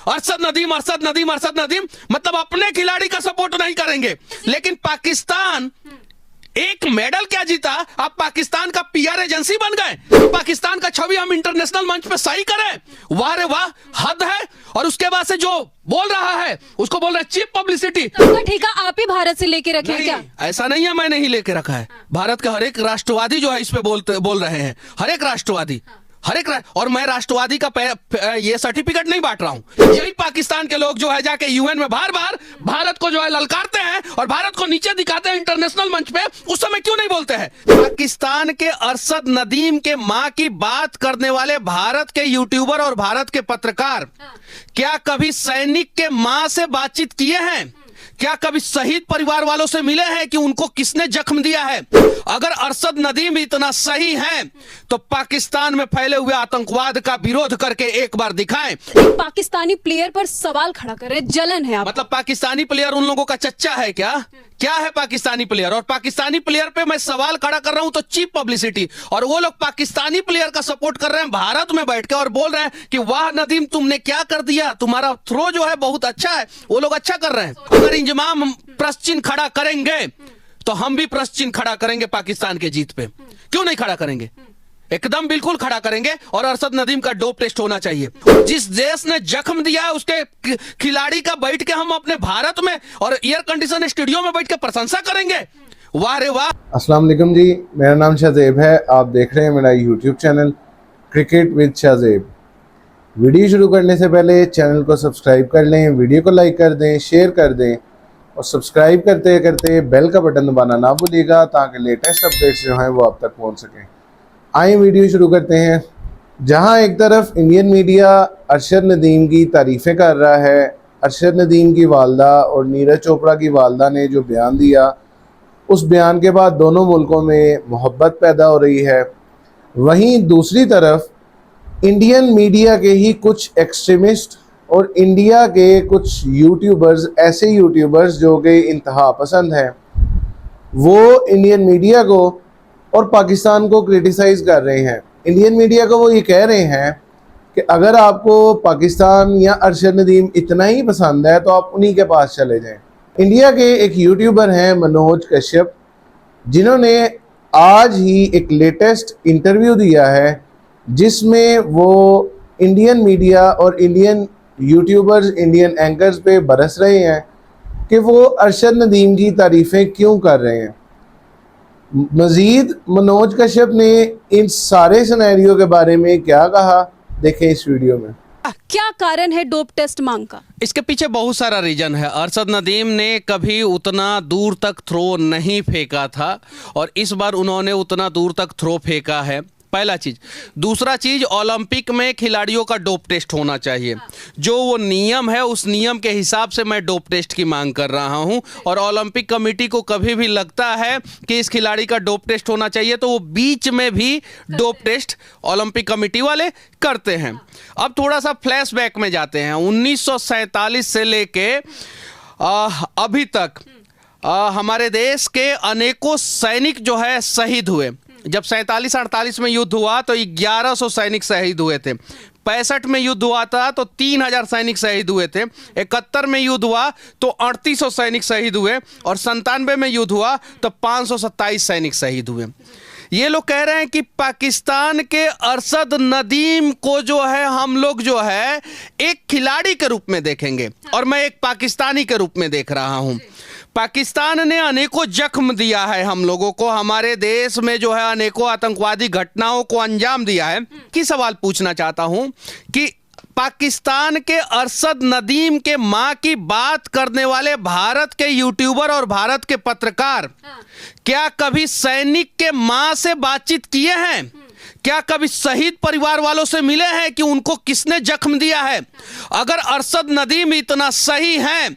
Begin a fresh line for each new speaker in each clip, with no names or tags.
अरशद नदीम मतलब अपने खिलाड़ी का सपोर्ट नहीं करेंगे। लेकिन पाकिस्तान एक मेडल क्या जीता, आप पाकिस्तान का पीआर एजेंसी बन गए। पाकिस्तान का छवि हम इंटरनेशनल मंच पे सही करें, वाह रे वाह, हद है। और उसके बाद से जो बोल रहा है उसको बोल रहे हैं चीप पब्लिसिटी।
ठीका आप ही भारत से लेके रखे हैं क्या?
ऐसा नहीं है, मैंने ही लेके रखा है। भारत का हर एक राष्ट्रवादी जो है इस पे बोल रहे हैं, हर एक राष्ट्रवादी, और मैं राष्ट्रवादी का ये सर्टिफिकेट नहीं बांट रहा हूं। यही पाकिस्तान के लोग जो है जाके यूएन में बार बार भारत को जो है ललकारते हैं और भारत को नीचे दिखाते हैं इंटरनेशनल मंच पे, उस समय क्यों नहीं बोलते हैं? पाकिस्तान के अरशद नदीम के मां की बात करने वाले भारत के यूट्यूबर और भारत के पत्रकार क्या कभी सैनिक के मां से बातचीत किए हैं? क्या कभी शहीद परिवार वालों से मिले हैं कि उनको किसने जख्म दिया है? अगर अरशद नदीम इतना सही है तो पाकिस्तान में फैले हुए आतंकवाद का विरोध करके एक बार दिखाएं।
पाकिस्तानी प्लेयर पर सवाल खड़ा कर रहे, जलन है आप?
मतलब पाकिस्तानी प्लेयर उन लोगों का चच्चा है क्या? क्या है पाकिस्तानी प्लेयर? और पाकिस्तानी प्लेयर पे मैं सवाल खड़ा कर रहा हूं तो चीप पब्लिसिटी। और वो लोग पाकिस्तानी प्लेयर का सपोर्ट कर रहे हैं भारत में बैठ के और बोल रहे हैं कि वाह नदीम तुमने क्या कर दिया, तुम्हारा थ्रो जो है बहुत अच्छा है। वो लोग अच्छा कर रहे हैं। अगर इंजमाम प्रश्न चिन्ह खड़ा करेंगे तो हम भी प्रश्न चिन्ह खड़ा करेंगे पाकिस्तान के जीत पे। क्यों नहीं खड़ा करेंगे? एकदम बिल्कुल खड़ा करेंगे। और अरशद नदीम का डोप टेस्ट होना चाहिए। जिस देश ने जख्म दिया है उसके खिलाड़ी का बैठ के हम अपने भारत में और एयर कंडीशन स्टूडियो में बैठ के प्रशंसा करेंगे, वाह रे वाह।
अस्सलाम वालेकुम जी, मेरा नाम शाहजेब है। आप देख रहे हैं मेरा YouTube channel cricket with Shahzeb. Video शुरू करने से पहले चैनल को सब्सक्राइब कर लें, वीडियो को लाइक कर दें, शेयर कर दें और सब्सक्राइब करते करते बेल का बटन दबाना ना भूलिएगा ताकि लेटेस्ट अपडेट्स जो हैं वो आप तक पहुंच सकें। आइए वीडियो शुरू करते हैं। जहां एक तरफ इंडियन मीडिया अरशद नदीम की तारीफ़ें कर रहा है, अरशद नदीम की वालदा और नीरज चोपड़ा की वालदा ने जो बयान दिया, उस बयान के बाद दोनों मुल्कों में मोहब्बत पैदा हो रही है, वहीं दूसरी तरफ इंडियन मीडिया के ही कुछ एक्सट्रीमिस्ट और इंडिया के कुछ यूट्यूबर्स, ऐसे यूट्यूबर्स जो कि इंतहा पसंद हैं, वो इंडियन मीडिया को और पाकिस्तान को क्रिटिसाइज़ कर रहे हैं। इंडियन मीडिया को वो ये कह रहे हैं कि अगर आपको पाकिस्तान या अरशद नदीम इतना ही पसंद है तो आप उन्हीं के पास चले जाएं। इंडिया के एक यूट्यूबर हैं मनोज कश्यप, जिन्होंने आज ही एक लेटेस्ट इंटरव्यू दिया है जिसमें वो इंडियन मीडिया और इंडियन यूट्यूबर्स, इंडियन एंकर्स पे बरस रहे हैं कि वो अरशद नदीम की तारीफ़ें क्यों कर रहे हैं। मज़ीद मनोज कश्यप ने इन सारे सिनेरियो के बारे में क्या कहा, देखें इस वीडियो में।
क्या कारण है डोप टेस्ट मांग का?
इसके पीछे बहुत सारा रीजन है। अरशद नदीम ने कभी उतना दूर तक थ्रो नहीं फेंका था और इस बार उन्होंने उतना दूर तक थ्रो फेंका है, पहला चीज। दूसरा चीज, ओलंपिक में खिलाड़ियों का डोप टेस्ट होना चाहिए। जो वो नियम है उस नियम के हिसाब से मैं डोप टेस्ट की मांग कर रहा हूं। और ओलंपिक कमेटी को कभी भी लगता है कि इस खिलाड़ी का डोप टेस्ट होना चाहिए तो वो बीच में भी डोप टेस्ट ओलंपिक कमेटी वाले करते हैं। अब थोड़ा सा फ्लैशबैक में जाते हैं। 1947 से लेके अभी तक हमारे देश के अनेकों सैनिक जो है शहीद हुए। जब 47-48 में युद्ध हुआ तो 1100 सैनिक शहीद हुए थे। 65 में युद्ध हुआ था तो 3000 सैनिक शहीद हुए थे। 71 में युद्ध हुआ तो 3800 सैनिक शहीद हुए और 97 में युद्ध हुआ तो 527 सैनिक शहीद हुए। ये लोग कह रहे हैं कि पाकिस्तान के अरशद नदीम को जो है हम लोग जो है एक खिलाड़ी के रूप में देखेंगे और मैं एक पाकिस्तानी के रूप में देख रहा हूं। पाकिस्तान ने अनेकों जख्म दिया है हम लोगों को, हमारे देश में जो है अनेकों आतंकवादी घटनाओं को अंजाम दिया है। कि सवाल पूछना चाहता हूं कि पाकिस्तान के अरशद नदीम के मां की बात करने वाले भारत के यूट्यूबर और भारत के पत्रकार क्या कभी सैनिक के मां से बातचीत किए हैं? क्या कभी शहीद परिवार वालों से मिले हैं कि उनको किसने जख्म दिया है? अगर अरशद नदीम इतना सही है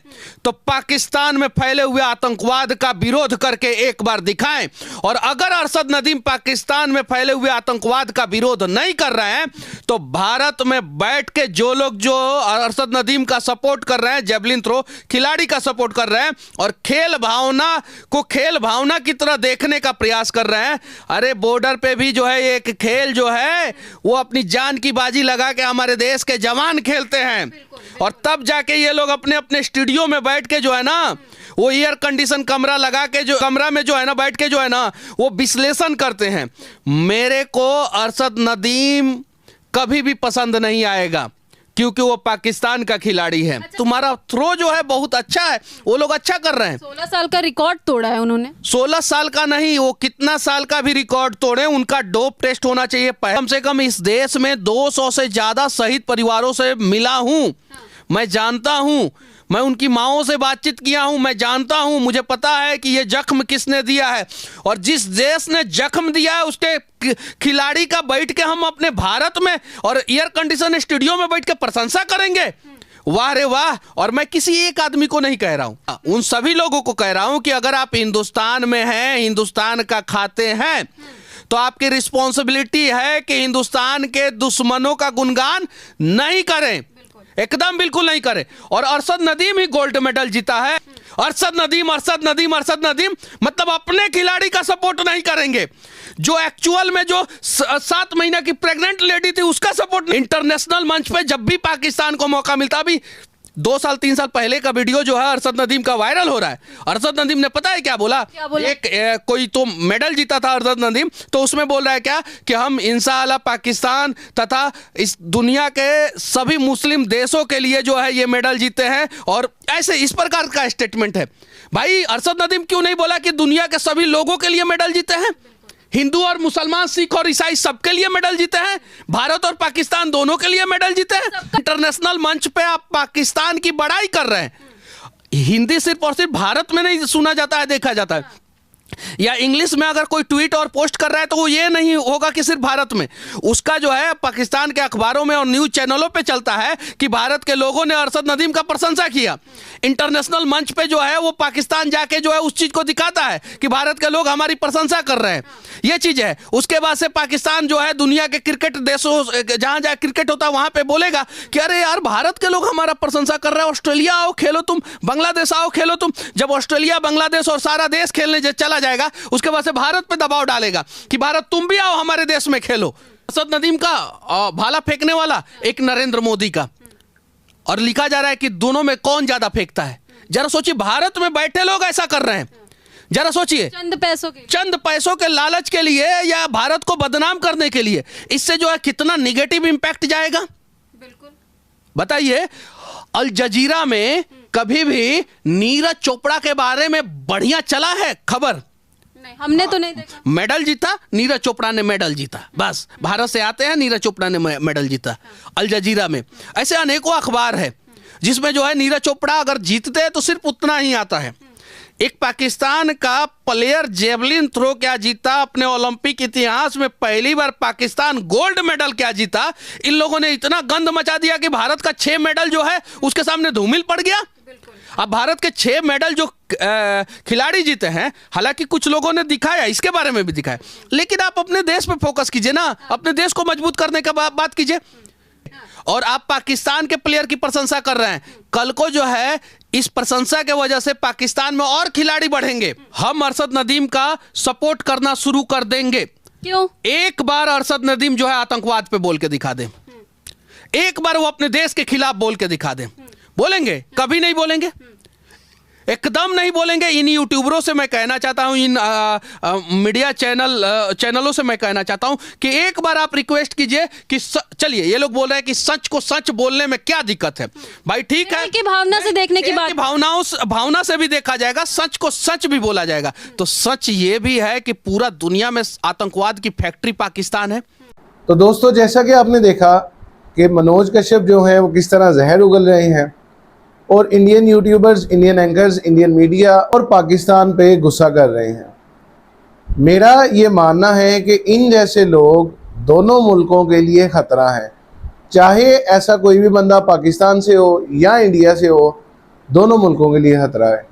तो पाकिस्तान में फैले हुए आतंकवाद का विरोध करके एक बार दिखाएं। और अगर अरशद नदीम पाकिस्तान में फैले हुए आतंकवाद का विरोध नहीं कर रहे हैं तो भारत में बैठ के जो लोग जो अरशद नदीम का सपोर्ट कर रहे हैं, जेवलिन थ्रो खिलाड़ी का सपोर्ट कर रहे हैं और खेल भावना को खेल भावना की तरह देखने का प्रयास कर रहे हैं, अरे बॉर्डर पे भी जो है एक खेल खेल जो है वो अपनी जान की बाजी लगा के हमारे देश के जवान खेलते हैं, और तब जाके ये लोग अपने अपने स्टूडियो में बैठ के जो है ना, वो एयर कंडीशन कमरा लगा के जो कमरा में जो है ना बैठ के जो है ना वो विश्लेषण करते हैं। मेरे को अरशद नदीम कभी भी पसंद नहीं आएगा, क्योंकि वो पाकिस्तान का खिलाड़ी है। तुम्हारा थ्रो जो है बहुत अच्छा है, वो लोग अच्छा कर रहे हैं।
16 साल का रिकॉर्ड तोड़ा है उन्होंने।
16 साल का नहीं, वो कितना साल का भी रिकॉर्ड तोड़े, उनका डोप टेस्ट होना चाहिए। कम से कम इस देश में 200 से ज्यादा शहीद परिवारों से मिला हूं, मैं जानता हूं, मैं उनकी माओं से बातचीत किया हूं, मैं जानता हूं, मुझे पता है कि ये जख्म किसने दिया है, और जिस देश ने जख्म दिया है उसके खिलाड़ी का बैठ के हम अपने भारत में और एयर कंडीशन स्टूडियो में बैठ के प्रशंसा करेंगे। वाह रे वाह। और मैं किसी एक आदमी को नहीं कह रहा हूं, उन सभी लोगों को कह रहा हूं कि अगर आप हिंदुस्तान में हैं, हिंदुस्तान का खाते हैं, तो आपकी रिस्पॉन्सिबिलिटी है कि हिंदुस्तान के दुश्मनों का गुणगान नहीं करें, एकदम बिल्कुल नहीं करे। और अरशद नदीम ही गोल्ड मेडल जीता है। अरशद नदीम, अरशद नदीम, अरशद नदीम, मतलब अपने खिलाड़ी का सपोर्ट नहीं करेंगे। जो एक्चुअल में जो 7 महीना की प्रेग्नेंट लेडी थी उसका सपोर्ट। इंटरनेशनल मंच पे जब भी पाकिस्तान को मौका मिलता, अभी 2 साल 3 साल पहले का वीडियो जो है अरशद नदीम का वायरल हो रहा है। अरशद नदीम ने पता है क्या बोला? कोई तो मेडल जीता था अरशद नदीम, तो उसमें बोल रहा है क्या कि हम इंशाअल्लाह पाकिस्तान तथा इस दुनिया के सभी मुस्लिम देशों के लिए जो है ये मेडल जीते हैं, और ऐसे इस प्रकार का स्टेटमेंट है। भाई अरशद नदीम क्यों नहीं बोला कि दुनिया के सभी लोगों के लिए मेडल जीते हैं? हिंदू और मुसलमान, सिख और ईसाई सबके लिए मेडल जीते हैं, भारत और पाकिस्तान दोनों के लिए मेडल जीते हैं। इंटरनेशनल मंच पे आप पाकिस्तान की बड़ाई कर रहे हैं। हिंदी सिर्फ और सिर्फ भारत में नहीं सुना जाता है, देखा जाता है, या इंग्लिश में अगर कोई ट्वीट और पोस्ट कर रहा है तो वो ये नहीं होगा कि सिर्फ भारत में, उसका जो है पाकिस्तान के अखबारों में और न्यूज चैनलों पे चलता है कि भारत के लोगों ने अरशद नदीम का प्रशंसा किया। इंटरनेशनल मंच पे जो है वो पाकिस्तान जाके जो है उस चीज को दिखाता है कि भारत के लोग हमारी प्रशंसा कर रहे हैं, ये चीज है। उसके बाद से पाकिस्तान जो है दुनिया के क्रिकेट देशों जहां जहां क्रिकेट होता है वहां पे बोलेगा कि अरे यार भारत के लोग हमारा प्रशंसा कर रहे हैं, ऑस्ट्रेलिया आओ खेलो तुम, बांग्लादेश आओ खेलो तुम। जब ऑस्ट्रेलिया, बांग्लादेश और सारा देश खेलने चला जाएगा, उसके बाद से भारत पे दबाव डालेगा कि भारत तुम भी आओ हमारे देश में खेलो। अरशद नदीम का भाला फेंकने वाला एक नरेंद्र मोदी का, और लिखा जा रहा है कि दोनों में कौन ज्यादा फेंकता है। जरा सोचिए, भारत में बैठे लोग ऐसा कर रहे हैं, जरा सोचिए, चंद पैसों के लालच के लिए या भारत को बदनाम करने के लिए, इससे जो है कितना निगेटिव इंपैक्ट जाएगा। बिल्कुल बताइए। अल जजीरा में कभी भी नीरज चोपड़ा के बारे में बढ़िया चला है खबर?
नहीं, हमने तो नहीं देखा।
मेडल जीता, नीरज चोपड़ा ने मेडल जीता, बस भारत से आते हैं, नीरज चोपड़ा ने मेडल जीता अल जजीरा में। ऐसे अनेकों अखबार है जिसमें जो है नीरज चोपड़ा अगर जीतते हैं तो सिर्फ उतना ही आता है। एक पाकिस्तान का प्लेयर जेवलिन थ्रो क्या जीता, अपने ओलंपिक इतिहास में पहली बार पाकिस्तान गोल्ड मेडल क्या जीता। इन लोगों ने इतना गंद मचा दिया कि भारत का 6 मेडल जो है उसके सामने धूमिल पड़ गया। अब भारत के 6 मेडल जो खिलाड़ी जीते हैं, हालांकि कुछ लोगों ने दिखाया, इसके बारे में भी दिखाया, लेकिन आप अपने देश पे फोकस कीजिए ना, अपने देश को मजबूत करने का बात कीजिए। और आप पाकिस्तान के प्लेयर की प्रशंसा कर रहे हैं, कल को जो है इस प्रशंसा के वजह से पाकिस्तान में और खिलाड़ी बढ़ेंगे। हम अरशद नदीम का सपोर्ट करना शुरू कर देंगे।
क्यों?
एक बार अरशद नदीम जो है आतंकवाद पे बोल के दिखा दे, एक बार वो अपने देश के खिलाफ बोल के दिखा दे। बोलेंगे? कभी नहीं बोलेंगे, एकदम नहीं बोलेंगे। इन यूट्यूबरों से मैं कहना चाहता हूं, इन मीडिया चैनलों से मैं कहना चाहता हूं कि एक बार आप रिक्वेस्ट कीजिए कि चलिए, ये लोग बोल रहे हैं कि सच को सच बोलने में क्या दिक्कत है। भाई ठीक है
कि भावना से देखने की बात,
भावना से भी देखा जाएगा, सच को सच भी बोला जाएगा। तो सच ये भी है कि पूरा दुनिया में आतंकवाद की फैक्ट्री पाकिस्तान है।
तो दोस्तों, जैसा कि आपने देखा कि मनोज कश्यप जो है वो किस तरह जहर उगल रहे हैं, और Indian YouTubers, Indian anchors, Indian media और पाकिस्तान पे गुस्सा कर रहे हैं। मेरा ये मानना है कि इन जैसे लोग दोनों मुल्कों के लिए ख़तरा है। चाहे ऐसा कोई भी बंदा पाकिस्तान से हो या इंडिया से हो, दोनों मुल्कों के लिए ख़तरा है।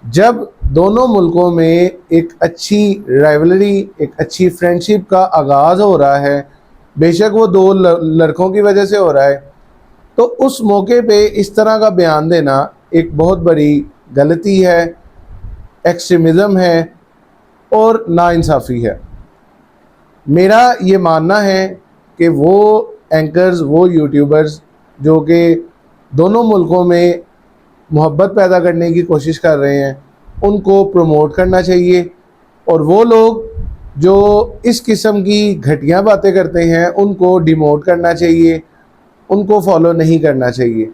जब दोनों मुल्कों में एक अच्छी राइवलरी, एक अच्छी फ्रेंडशिप का आगाज़ हो रहा है, बेशक वो 2 लड़कों की वजह से हो रहा है, तो उस मौके पे इस तरह का बयान देना एक बहुत बड़ी गलती है, एक्सट्रीमिज़म है और नाइंसाफ़ी है। मेरा ये मानना है कि वो एंकर्स, वो यूट्यूबर्स जो कि दोनों मुल्कों में मोहब्बत पैदा करने की कोशिश कर रहे हैं, उनको प्रमोट करना चाहिए, और वो लोग जो इस किस्म की घटिया बातें करते हैं उनको डिमोट करना चाहिए, उनको फॉलो नहीं करना चाहिए।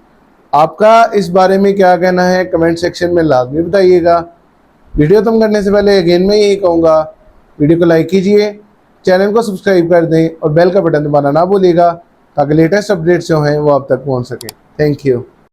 आपका इस बारे में क्या कहना है कमेंट सेक्शन में लाजमी बताइएगा। वीडियो खत्म करने से पहले अगेन मैं यही कहूँगा, वीडियो को लाइक कीजिए, चैनल को सब्सक्राइब कर दें और बेल का बटन दबाना ना भूलिएगा ताकि लेटेस्ट अपडेट्स जो हैं वो आप तक पहुँच सकें। Thank you.